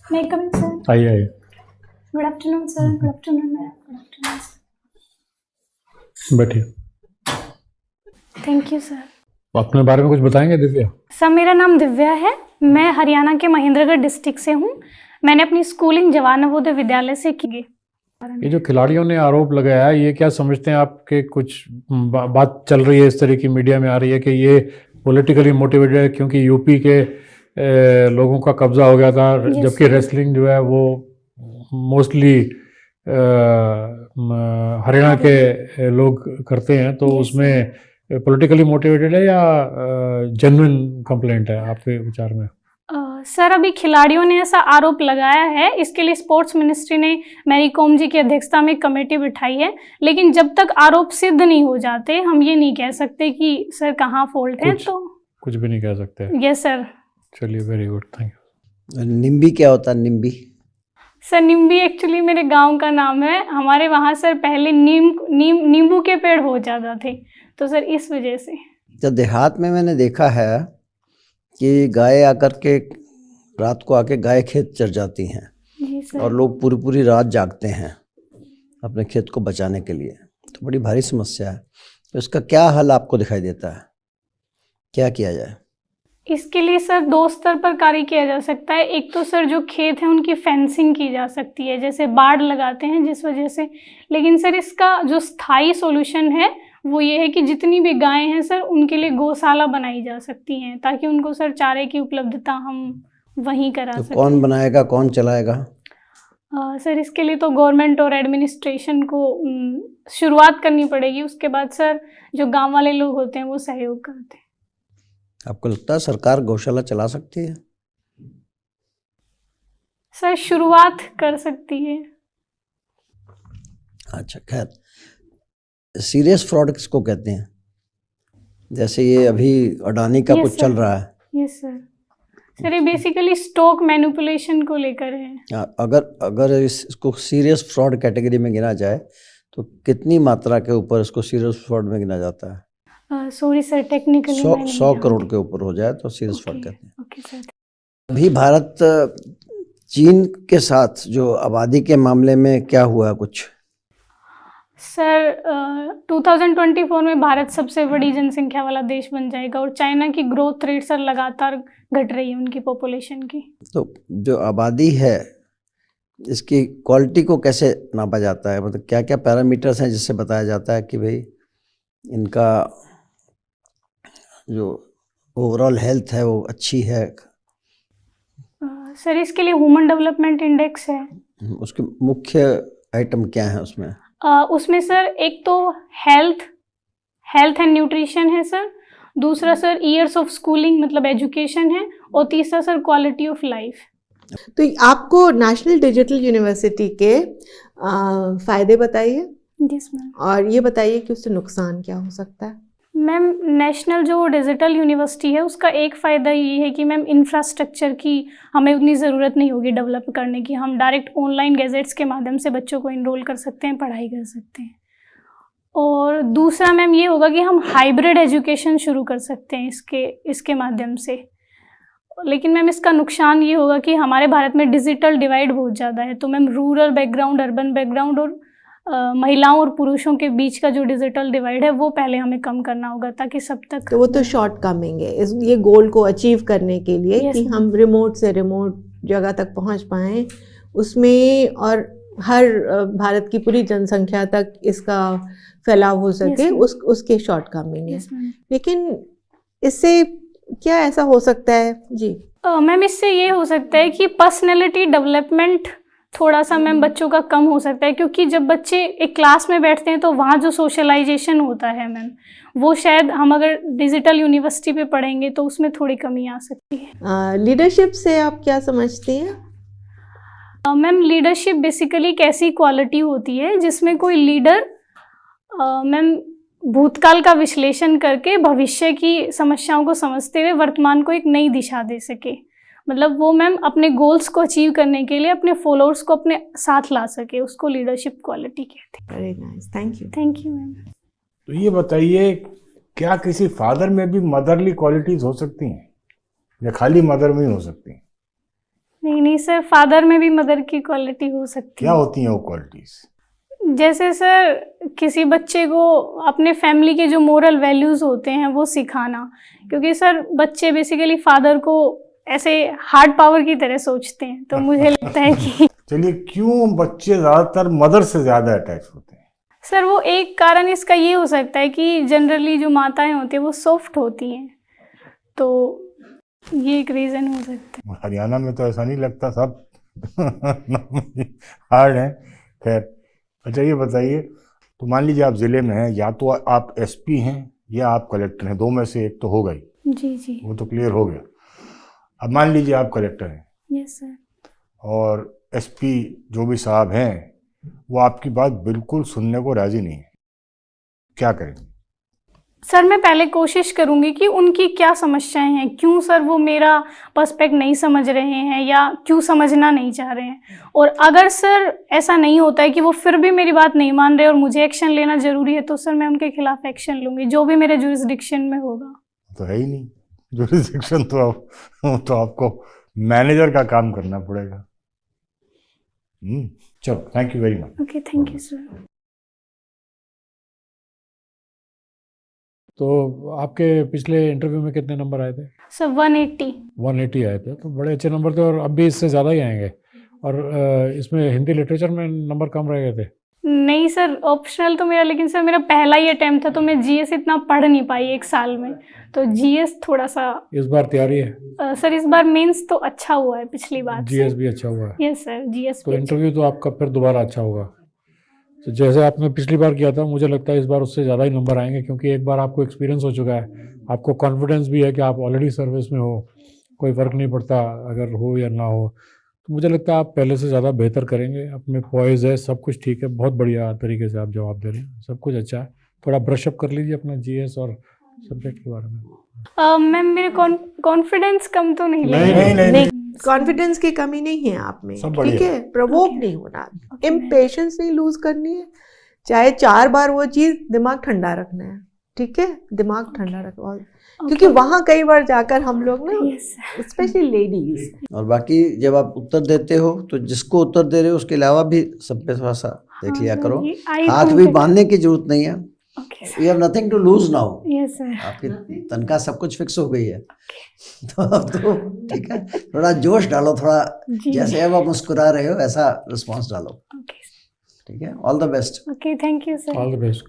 May I come in, sir? आइए आइए। Good afternoon, sir. Good afternoon, ma'am. Good afternoon, sir. बैठिए। Thank you, sir. अपने बारे में कुछ बताएंगे दिव्या? सर मेरा नाम दिव्या है। मैं हरियाणा के महेंद्रगढ़ डिस्ट्रिक्ट से हूँ। मैंने अपनी स्कूलिंग जवाहर नवोदय विद्यालय से की है। ये जो खिलाड़ियों ने आरोप लगाया है, ये क्या समझते हैं आपके? कुछ बात चल रही है इस तरह की, मीडिया में आ रही है कि ये पॉलिटिकली मोटिवेटेड है क्योंकि यूपी के लोगों का कब्जा हो गया था, जबकि रेसलिंग जो है वो मोस्टली हरियाणा के लोग करते हैं, तो उसमें पॉलिटिकली मोटिवेटेड है या जेन्युइन कंप्लेंट है आपके विचार में? सर अभी खिलाड़ियों ने ऐसा आरोप लगाया है, इसके लिए स्पोर्ट्स मिनिस्ट्री ने मैरी कॉम जी की अध्यक्षता में एक कमेटी बिठाई है, लेकिन जब तक आरोप सिद्ध नहीं हो जाते हम ये नहीं कह सकते कि सर कहाँ फॉल्ट है। तो कुछ भी नहीं कह सकते। Yes sir. चलिए, वेरी गुड, थैंक यू। निम्बी क्या होता है? निम्बी सर निम्बी एक्चुअली मेरे गांव का नाम है। हमारे वहाँ सर पहले नींबू के पेड़ बहुत ज़्यादा थे, तो सर इस वजह से। तो देहात में मैंने देखा है कि गाय आकर के रात को आके गाय खेत चर जाती हैं। जी सर। और लोग पूरी पूरी रात जागते हैं अपने खेत को बचाने के लिए, तो बड़ी भारी समस्या है। तो इसका क्या हल आपको दिखाई देता है? क्या किया जाए? इसके लिए सर दो स्तर पर कार्य किया जा सकता है। एक तो सर जो खेत है उनकी फेंसिंग की जा सकती है, जैसे बाड़ लगाते हैं जिस वजह से। लेकिन सर इसका जो स्थायी सॉल्यूशन है वो ये है कि जितनी भी गायें हैं सर उनके लिए गौशाला बनाई जा सकती हैं, ताकि उनको सर चारे की उपलब्धता हम वहीं करा तो सकें। कौन बनाएगा, कौन चलाएगा? सर इसके लिए तो गवर्नमेंट और एडमिनिस्ट्रेशन को शुरुआत करनी पड़ेगी, उसके बाद सर जो गांव वाले लोग होते हैं वो सहयोग करते हैं। आपको लगता है सरकार गौशाला चला सकती है? सर शुरुआत कर सकती है। अच्छा, खैर, सीरियस फ्रॉड किसको कहते हैं? जैसे ये अभी अडानी का कुछ चल रहा है। Yes sir. सर ये बेसिकली स्टॉक मैनिपुलेशन को लेकर है। अगर इसको सीरियस फ्रॉड कैटेगरी में गिना जाए तो कितनी मात्रा के ऊपर इसको सीरियस फ्रॉड में गिना जाता है? सॉरी सर, टेक्निकली 100 करोड़ के ऊपर हो जाए तो सीरियस फ्रॉड कहते हैं। Okay sir. अभी भारत चीन के साथ जो आबादी के मामले में क्या हुआ कुछ? सर 2024 में भारत सबसे बड़ी जनसंख्या वाला देश बन जाएगा और चाइना की ग्रोथ रेट सर लगातार घट रही है उनकी पॉपुलेशन की। तो जो आबादी है इसकी क्वालिटी को कैसे नापा जाता है? मतलब क्या क्या पैरामीटर्स हैं जिससे बताया जाता है कि भाई इनका जो ओवरऑल हेल्थ है वो अच्छी है? सर इसके लिए ह्यूमन डेवलपमेंट इंडेक्स है। उसके मुख्य आइटम क्या है उसमें? उसमें सर एक तो हेल्थ एंड न्यूट्रिशन है सर, दूसरा सर ईयर्स ऑफ स्कूलिंग मतलब एजुकेशन है, और तीसरा सर क्वालिटी ऑफ लाइफ। तो आपको नेशनल डिजिटल यूनिवर्सिटी के फ़ायदे बताइए। Yes ma'am. और ये बताइए कि उससे नुकसान क्या हो सकता है? मैम नेशनल जो डिजिटल यूनिवर्सिटी है उसका एक फ़ायदा ये है कि मैम इंफ्रास्ट्रक्चर की हमें उतनी ज़रूरत नहीं होगी डेवलप करने की। हम डायरेक्ट ऑनलाइन गैजेट्स के माध्यम से बच्चों को इनरोल कर सकते हैं, पढ़ाई कर सकते हैं। और दूसरा मैम ये होगा कि हम हाइब्रिड एजुकेशन शुरू कर सकते हैं इसके माध्यम से। लेकिन मैम इसका नुकसान ये होगा कि हमारे भारत में डिजिटल डिवाइड बहुत ज़्यादा है, तो ma'am rural background, urban background और महिलाओं और पुरुषों के बीच का जो डिजिटल डिवाइड है वो पहले हमें कम करना होगा, ताकि सब तक। तो वो तो शॉर्ट कमिंग है ये गोल को अचीव करने के लिए कि हम रिमोट से रिमोट जगह तक पहुंच पाएँ उसमें, और हर भारत की पूरी जनसंख्या तक इसका फैलाव हो सके, उसके शॉर्ट कमिंग है। लेकिन इससे क्या ऐसा हो सकता है? जी मैम इससे ये हो सकता है कि पर्सनैलिटी डेवलपमेंट थोड़ा सा मैम बच्चों का कम हो सकता है, क्योंकि जब बच्चे एक क्लास में बैठते हैं तो वहाँ जो सोशलाइजेशन होता है मैम वो शायद हम अगर डिजिटल यूनिवर्सिटी पे पढ़ेंगे तो उसमें थोड़ी कमी आ सकती है। लीडरशिप से आप क्या समझती हैं? मैम लीडरशिप बेसिकली एक ऐसी क्वालिटी होती है जिसमें कोई लीडर मैम भूतकाल का विश्लेषण करके भविष्य की समस्याओं को समझते हुए वर्तमान को एक नई दिशा दे सके। मतलब वो मैम अपने गोल्स को अचीव करने के लिए अपने फॉलोअर्स को अपने साथ ला सके, उसको लीडरशिप क्वालिटी कहते हैं। Very nice, thank you. Thank you ma'am. तो ये बताइए, क्या किसी फादर में भी मदरली क्वालिटीज हो सकती हैं या खाली मदर में ही हो सकती हैं? नहीं सर, फादर में भी मदर की क्वालिटी हो सकती क्या है। होती हैं वो क्वालिटीज? जैसे सर, किसी बच्चे को अपने फैमिली के जो मोरल वैल्यूज़ होते हैं वो सिखाना, क्योंकि सर बच्चे बेसिकली फादर को ऐसे हार्ड पावर की तरह सोचते हैं, तो मुझे लगता है कि चलिए, क्यों बच्चे ज्यादातर मदर से ज्यादा अटैच होते हैं? सर वो एक कारण इसका ये हो सकता है कि जनरली जो माताएं होती हैं वो सॉफ्ट होती हैं, तो ये एक रीज़न हो सकता है। हरियाणा में तो ऐसा नहीं लगता, सब हार्ड है। खैर, अच्छा ये बताइए, तो मान लीजिए आप जिले में हैं, या तो आप एसपी हैं या आप कलेक्टर हैं, दो में से एक तो हो गई, जी जी। वो तो क्लियर हो गया। अब मान लीजिए आप कलेक्टर हैं यस सर। और एसपी जो भी साहब हैं वो आपकी बात बिल्कुल सुनने को राजी नहीं है, क्या करें? सर मैं पहले कोशिश करूंगी कि उनकी क्या समस्याएं हैं, क्यों सर वो मेरा पर्सपेक्ट नहीं समझ रहे हैं या क्यों समझना नहीं चाह रहे हैं। और अगर सर ऐसा नहीं होता है कि वो फिर भी मेरी बात नहीं मान रहे और मुझे एक्शन लेना ज़रूरी है, तो सर मैं उनके खिलाफ एक्शन लूँगी, जो भी मेरे जुरिस्डिक्शन में होगा। तो है ही नहीं जुरिस्डिक्शन, तो आपको मैनेजर का काम करना पड़ेगा। चलो, thank you very much. Okay, thank you sir. तो आपके पिछले इंटरव्यू में कितने नंबर आए थे? सर 180। 180 आए थे, तो बड़े अच्छे नंबर थे, और अब भी इससे ज़्यादा ही आएंगे। और इसमें हिंदी लिटरेचर में नंबर कम रह गए थे? नहीं सर, ऑप्शनल तो मेरा, लेकिन सर मेरा पहला ही अटेम्प्ट था, तो मैं जीएस इतना पढ़ नहीं पाई एक साल में, तो जीएस थोड़ा सा। इस बार तैयारी है? सर इस बार मेंस तो अच्छा हुआ है पिछली बार से। जीएस भी अच्छा हुआ है? यस सर, जीएस तो भी इंटरव्यू तो आपका फिर दोबारा अच्छा होगा। तो जैसे आपने पिछली बार किया था, मुझे लगता है इस बार उससे ज़्यादा ही नंबर आएंगे, क्योंकि एक बार आपको एक्सपीरियंस हो चुका है, आपको कॉन्फिडेंस भी है कि आप ऑलरेडी सर्विस में हो, कोई फ़र्क नहीं पड़ता अगर हो या ना हो। तो मुझे लगता है आप पहले से ज़्यादा बेहतर करेंगे, अपने पॉइज है, सब कुछ ठीक है, बहुत बढ़िया तरीके से आप जवाब दे रहे हैं, सब कुछ अच्छा है। थोड़ा ब्रशअप कर लीजिए अपना जीएस और सब्जेक्ट के बारे में। मैम मेरे कॉन्फिडेंस कम तो नहीं नहीं, लगा। नहीं, कॉन्फिडेंस की कमी नहीं है आप में, सब बढ़िया। ठीक है। प्रवोक Okay. नहीं होना, Okay, इम्पेशेंस नहीं लूज करनी है, चाहे 4 बार वो चीज, दिमाग ठंडा रखना है, ठीक है। दिमाग ठंडा रखो, क्योंकि वहां कई बार जाकर हम लोग ना, यस स्पेशली लेडीज, और बाकी जब आप उत्तर देते हो तो जिसको उत्तर दे रहे हो उसके अलावा भी सब पे थोड़ा सा देख लिया करो। हाथ भी बांधने की जरूरत नहीं है, okay you have nothing to lose now. Yes sir. आपकी तनख्वाह सब कुछ फिक्स हो गई है, तो ठीक है, थोड़ा जोश डालो, थोड़ा जी। जैसे अब आप मुस्कुरा रहे हो ऐसा रिस्पॉन्स डालो, ओके ठीक है। All the best. Okay, thank you sir. All the best.